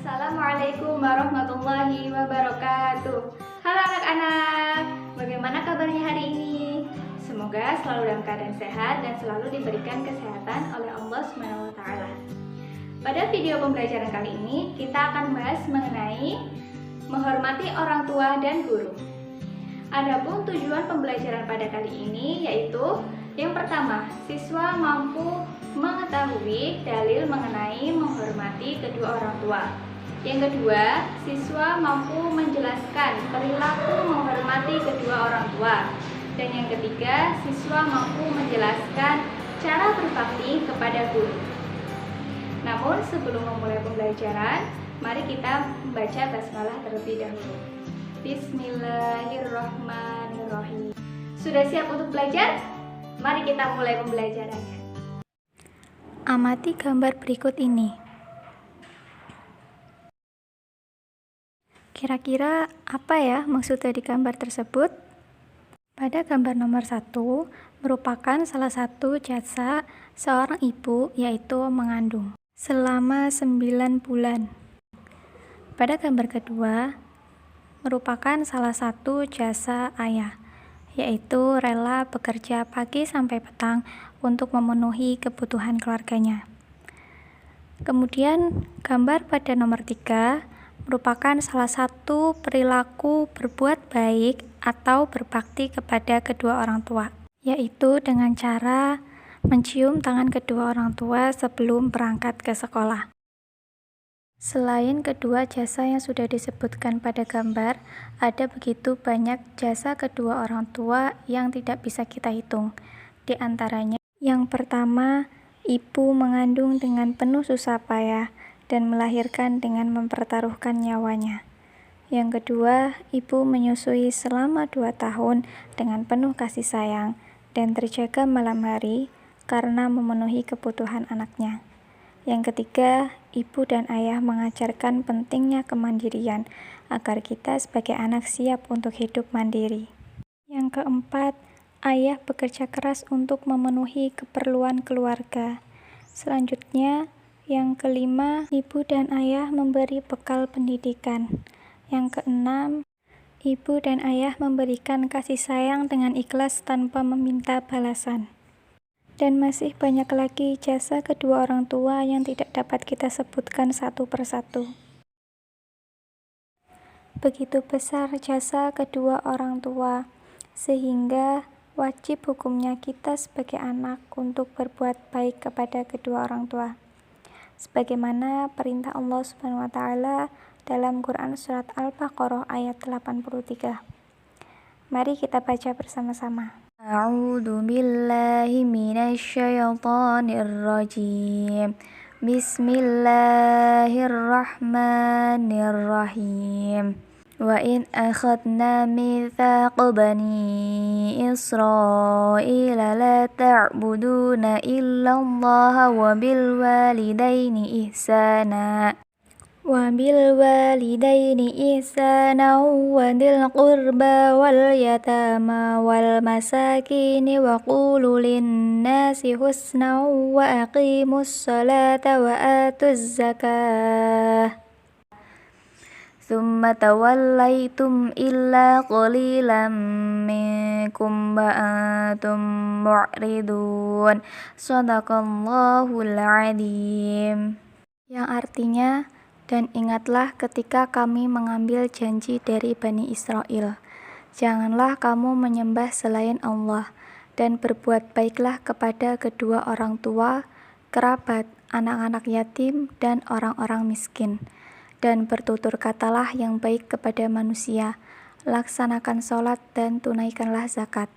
Assalamualaikum warahmatullahi wabarakatuh. Halo anak-anak, bagaimana kabarnya hari ini? Semoga selalu dalam keadaan sehat dan selalu diberikan kesehatan oleh Allah SWT. Pada video pembelajaran kali ini, kita akan membahas mengenai menghormati orang tua dan guru. Adapun tujuan pembelajaran pada kali ini yaitu yang pertama, siswa mampu mengetahui dalil mengenai menghormati kedua orang tua. Yang kedua, siswa mampu menjelaskan perilaku menghormati kedua orang tua. Dan yang ketiga, siswa mampu menjelaskan cara berbakti kepada guru. Namun sebelum memulai pembelajaran, mari kita membaca basmalah terlebih dahulu. Bismillahirrahmanirrahim. Sudah siap untuk belajar? Mari kita mulai pembelajarannya. Amati gambar berikut ini. Kira-kira apa ya maksud dari gambar tersebut? Pada gambar nomor 1 merupakan salah satu jasa seorang ibu, yaitu mengandung selama 9 bulan. Pada gambar kedua merupakan salah satu jasa ayah, yaitu rela bekerja pagi sampai petang untuk memenuhi kebutuhan keluarganya. Kemudian gambar pada nomor 3 merupakan salah satu perilaku berbuat baik atau berbakti kepada kedua orang tua, yaitu dengan cara mencium tangan kedua orang tua sebelum berangkat ke sekolah. Selain kedua jasa yang sudah disebutkan pada gambar, ada begitu banyak jasa kedua orang tua yang tidak bisa kita hitung. Di antaranya, yang pertama, ibu mengandung dengan penuh susah payah dan melahirkan dengan mempertaruhkan nyawanya. Yang kedua, ibu menyusui selama 2 tahun dengan penuh kasih sayang dan terjaga malam hari karena memenuhi kebutuhan anaknya. Yang ketiga, ibu dan ayah mengajarkan pentingnya kemandirian agar kita sebagai anak siap untuk hidup mandiri. Yang keempat, ayah bekerja keras untuk memenuhi keperluan keluarga. Selanjutnya, yang kelima, ibu dan ayah memberi bekal pendidikan. Yang keenam, ibu dan ayah memberikan kasih sayang dengan ikhlas tanpa meminta balasan. Dan masih banyak lagi jasa kedua orang tua yang tidak dapat kita sebutkan satu persatu. Begitu besar jasa kedua orang tua, sehingga wajib hukumnya kita sebagai anak untuk berbuat baik kepada kedua orang tua. Sebagaimana perintah Allah SWT dalam Quran Surat Al-Baqarah ayat 83. Mari kita baca bersama-sama. A'udzu billahi minasyaitonir rajim. Bismillahirrahmanirrahim. Wa in akhadna mitsaqa bani Israila la ta'buduna illallaha wa bil walidaini ihsana wa dhil qurba wal yatama wal masakini wa qulu lin-nasi husna wa aqimus salata wa atuz zakah. Tsumma tawallaitum illa qalilan minkum wa antum mu'ridun. Shadaqallahul adzim. Yang artinya, dan ingatlah ketika kami mengambil janji dari Bani Israel, janganlah kamu menyembah selain Allah, dan berbuat baiklah kepada kedua orang tua, kerabat, anak-anak yatim, dan orang-orang miskin. Dan bertutur katalah yang baik kepada manusia, laksanakan sholat dan tunaikanlah zakat.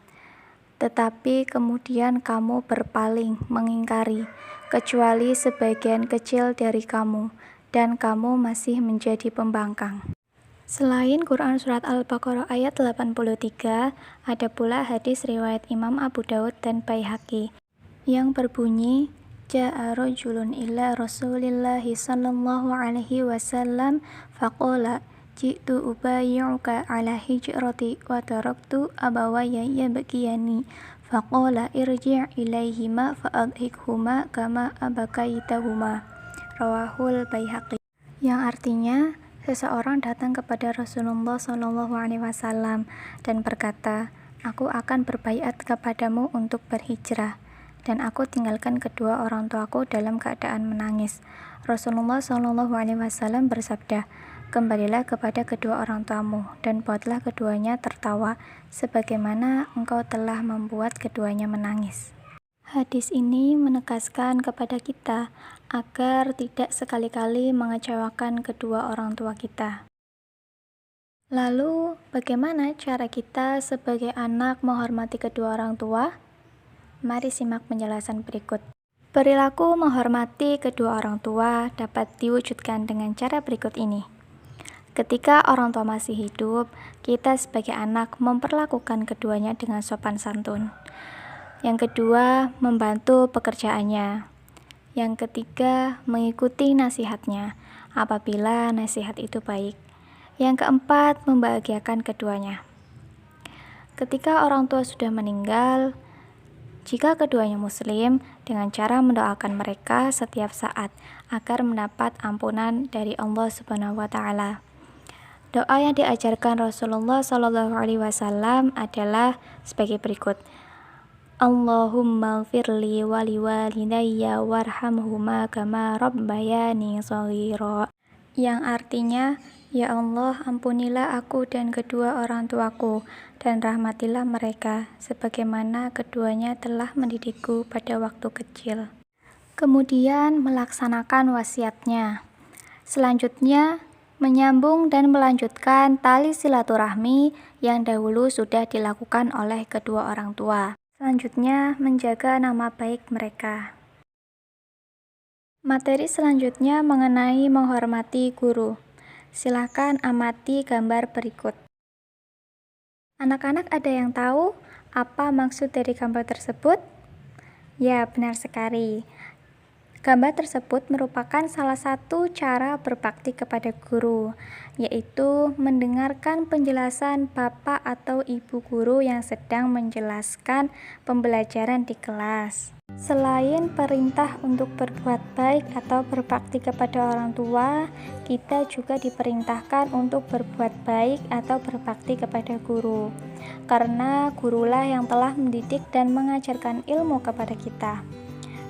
Tetapi kemudian kamu berpaling, mengingkari, kecuali sebagian kecil dari kamu, dan kamu masih menjadi pembangkang. Selain Quran Surat Al-Baqarah ayat 83, ada pula hadis riwayat Imam Abu Daud dan Baihaqi yang berbunyi, Ja'a rajulun ila Rasulillahi sallallahu alaihi wasallam faqala ji'tu ubayyi'uka ala hijrati wa taraktu abawayya yabkiyani faqala irji' ilaihima fa'adhikhuma kama abakaitahuma. Rawahul Baihaqi. yang artinya seseorang datang kepada Rasulullah SAW dan berkata, "Aku akan berbaiat kepadamu untuk berhijrah, dan aku tinggalkan kedua orang tuaku dalam keadaan menangis." Rasulullah SAW bersabda, "Kembalilah kepada kedua orang tuamu, dan buatlah keduanya tertawa, sebagaimana engkau telah membuat keduanya menangis." Hadis ini menegaskan kepada kita agar tidak sekali-kali mengecewakan kedua orang tua kita. Lalu, bagaimana cara kita sebagai anak menghormati kedua orang tua? Mari simak penjelasan berikut. Perilaku menghormati kedua orang tua dapat diwujudkan dengan cara berikut ini. Ketika orang tua masih hidup, kita sebagai anak memperlakukan keduanya dengan sopan santun. Yang kedua, membantu pekerjaannya. Yang ketiga, mengikuti nasihatnya apabila nasihat itu baik. Yang keempat, membahagiakan keduanya. Ketika orang tua sudah meninggal, jika keduanya muslim, dengan cara mendoakan mereka setiap saat agar mendapat ampunan dari Allah Subhanahu wa taala. Doa yang diajarkan Rasulullah SAW adalah sebagai berikut. Allahumma gfirli wali walidayya warhamhuma kama rabbayani shaghira. Yang artinya, ya Allah, ampunilah aku dan kedua orang tuaku, dan rahmatilah mereka, sebagaimana keduanya telah mendidikku pada waktu kecil. Kemudian melaksanakan wasiatnya. Selanjutnya, menyambung dan melanjutkan tali silaturahmi yang dahulu sudah dilakukan oleh kedua orang tua. Selanjutnya, menjaga nama baik mereka. Materi selanjutnya mengenai menghormati guru. Silakan amati gambar berikut. Anak-anak ada yang tahu apa maksud dari gambar tersebut? Ya, benar sekali. Gambar tersebut merupakan salah satu cara berbakti kepada guru, yaitu mendengarkan penjelasan bapak atau ibu guru yang sedang menjelaskan pembelajaran di kelas. Selain perintah untuk berbuat baik atau berbakti kepada orang tua, kita juga diperintahkan untuk berbuat baik atau berbakti kepada guru, karena gurulah yang telah mendidik dan mengajarkan ilmu kepada kita.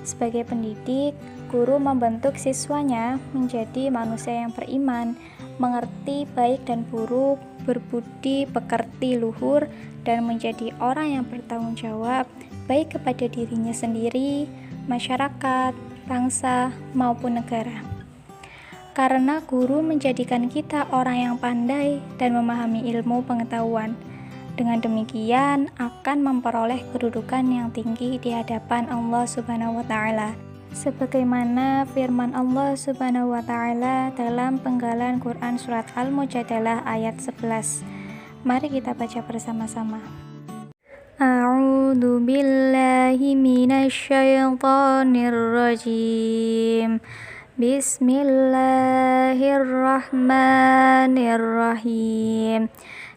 Sebagai pendidik, guru membentuk siswanya menjadi manusia yang beriman, mengerti baik dan buruk, berbudi pekerti luhur, dan menjadi orang yang bertanggung jawab baik kepada dirinya sendiri, masyarakat, bangsa, maupun negara. Karena guru menjadikan kita orang yang pandai dan memahami ilmu pengetahuan. Dengan demikian akan memperoleh kedudukan yang tinggi di hadapan Allah Subhanahu wa taala. Sebagaimana firman Allah Subhanahu wa taala dalam penggalan Quran surat Al-Mujadalah ayat 11. Mari kita baca bersama-sama. A'udzu billahi minasy syaithanir rajim. Bismillahirrahmanirrahim.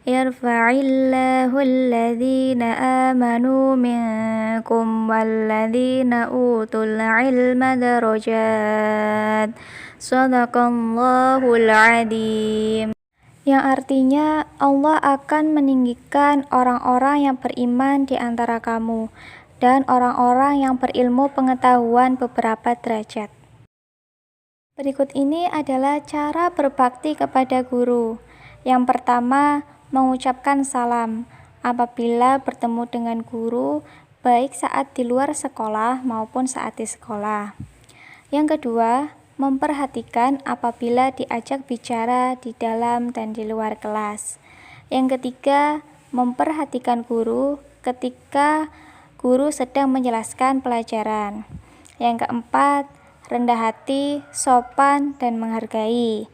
Yarfa'illahu alladhina amanu minkum walladhina utul ilma darajat. Shadaqallahul adzim. Yang artinya Allah akan meninggikan orang-orang yang beriman di antara kamu dan orang-orang yang berilmu pengetahuan beberapa derajat. Berikut ini adalah cara berbakti kepada guru. Yang pertama, mengucapkan salam apabila bertemu dengan guru, baik saat di luar sekolah maupun saat di sekolah. Yang kedua, memperhatikan apabila diajak bicara di dalam dan di luar kelas. Yang ketiga, memperhatikan guru ketika guru sedang menjelaskan pelajaran. Yang keempat, rendah hati, sopan, dan menghargai.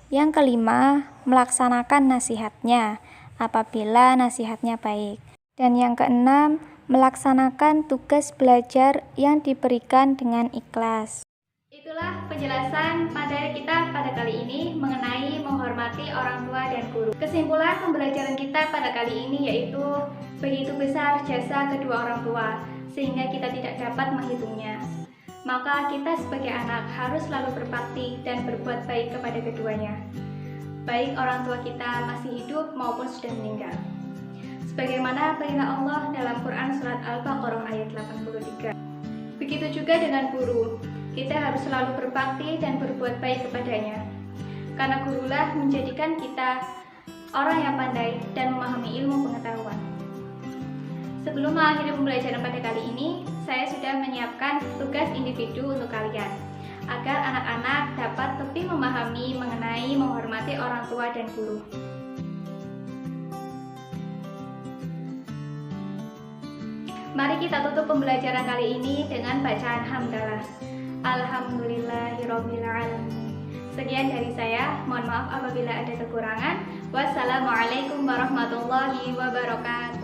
Yang kelima, melaksanakan nasihatnya apabila nasihatnya baik. Dan yang keenam, melaksanakan tugas belajar yang diberikan dengan ikhlas. Itulah penjelasan materi kita pada kali ini mengenai menghormati orang tua dan guru. Kesimpulan pembelajaran kita pada kali ini yaitu begitu besar jasa kedua orang tua, sehingga kita tidak dapat menghitungnya. maka kita sebagai anak harus selalu berbakti dan berbuat baik kepada keduanya, baik orang tua kita masih hidup maupun sudah meninggal. Sebagaimana perintah Allah dalam Quran Surat Al-Baqarah ayat 83. Begitu juga dengan guru, kita harus selalu berbakti dan berbuat baik kepadanya, karena gurulah menjadikan kita orang yang pandai dan memahami ilmu pengetahuan. Sebelum mengakhiri pembelajaran pada kali ini, saya sudah menyiapkan tugas individu untuk kalian, agar anak-anak dapat lebih memahami mengenai menghormati orang tua dan guru. Mari kita tutup pembelajaran kali ini dengan bacaan hamdalah. Alhamdulillahirabbil alamin. Sekian dari saya, mohon maaf apabila ada kekurangan. Wassalamualaikum warahmatullahi wabarakatuh.